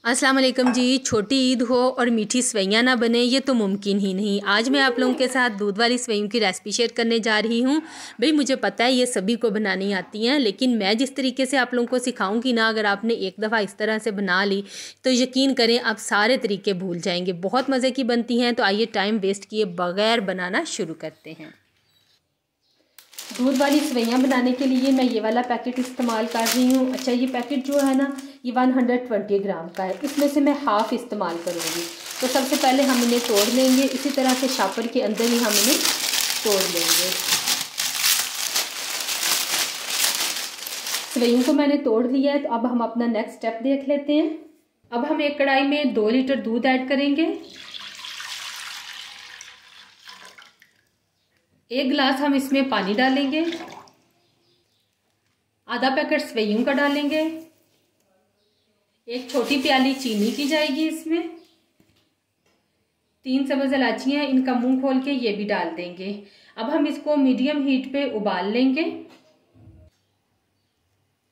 अस्सलाम वालेकुम जी। छोटी ईद हो और मीठी सेवइयाँ ना बने, ये तो मुमकिन ही नहीं। आज मैं आप लोगों के साथ दूध वाली सेवइयों की रेसिपी शेयर करने जा रही हूँ। भाई मुझे पता है ये सभी को बनानी आती हैं, लेकिन मैं जिस तरीके से आप लोगों को सिखाऊंगी ना, अगर आपने एक दफ़ा इस तरह से बना ली तो यकीन करें आप सारे तरीके भूल जाएंगे। बहुत मज़े की बनती हैं। तो आइए टाइम वेस्ट किए बगैर बनाना शुरू करते हैं। दूध वाली सेवइयाँ बनाने के लिए मैं ये वाला पैकेट इस्तेमाल कर रही हूँ। अच्छा, ये पैकेट जो है ना, ये 120 ग्राम का है। इसमें से मैं हाफ़ इस्तेमाल करूँगी। तो सबसे पहले हम इन्हें तोड़ लेंगे। इसी तरह से शापर के अंदर ही हम इन्हें तोड़ लेंगे। सेवइयों को मैंने तोड़ लिया है। तो अब हम अपना नेक्स्ट स्टेप देख लेते हैं। अब हम एक कढ़ाई में 2 लीटर दूध ऐड करेंगे। 1 गिलास हम इसमें पानी डालेंगे। आधा पैकेट सेवइयों का डालेंगे। 1 छोटी प्याली चीनी की जाएगी इसमें। 3 सब्ज़ इलायचियाँ, इनका मुंह खोल के ये भी डाल देंगे। अब हम इसको मीडियम हीट पे उबाल लेंगे।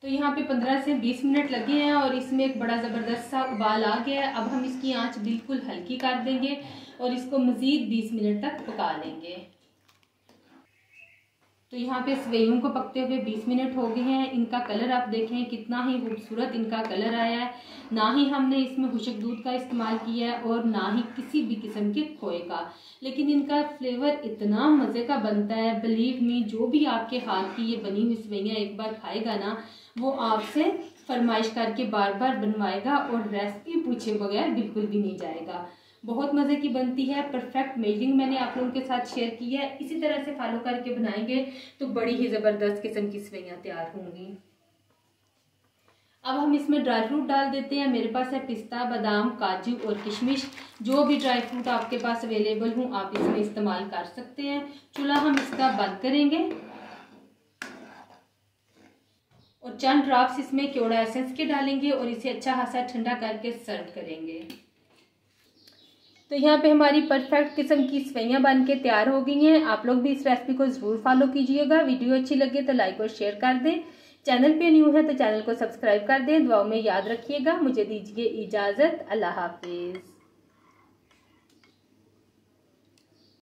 तो यहाँ पे 15 से 20 मिनट लगे हैं और इसमें एक बड़ा ज़बरदस्त सा उबाल आ गया है। अब हम इसकी आंच बिल्कुल हल्की कर देंगे और इसको मज़ीद 20 मिनट तक पका लेंगे। तो यहाँ पे सेवइयों को पकते हुए 20 मिनट हो गए हैं। इनका कलर आप देखें कितना ही खूबसूरत इनका कलर आया है। ना ही हमने इसमें खुशक दूध का इस्तेमाल किया है और ना ही किसी भी किस्म के खोए का, लेकिन इनका फ्लेवर इतना मज़े का बनता है। बिलीव मी, जो भी आपके हाथ की ये बनी हुई सेवइयाँ एक बार खाएगा ना, वो आपसे फरमाइश करके बार बार बनवाएगा और रेसिपी पूछे बगैर बिल्कुल भी नहीं जाएगा। बहुत मज़े की बनती है। परफेक्ट मेजरिंग मैंने आप लोगों के साथ शेयर की है। इसी तरह से फॉलो करके बनाएंगे तो बड़ी ही ज़बरदस्त किस्म की सेवइयाँ तैयार होंगी। अब हम इसमें ड्राई फ्रूट डाल देते हैं। मेरे पास है पिस्ता, बादाम, काजू और किशमिश। जो भी ड्राई फ्रूट आपके पास अवेलेबल हो आप इसमें इस्तेमाल कर सकते हैं। चूल्हा हम इसका बंद करेंगे और चंद ड्रॉप्स इसमें केवड़ा एसेंस के डालेंगे और इसे अच्छा खासा ठंडा करके सर्व करेंगे। तो यहाँ पे हमारी परफेक्ट किस्म की सेवइयाँ बन के तैयार हो गई हैं। आप लोग भी इस रेसिपी को ज़रूर फॉलो कीजिएगा। वीडियो अच्छी लगे तो लाइक और शेयर कर दें। चैनल पे न्यू है तो चैनल को सब्सक्राइब कर दें। दुआओं में याद रखिएगा। मुझे दीजिए इजाज़त। अल्लाह हाफिज़।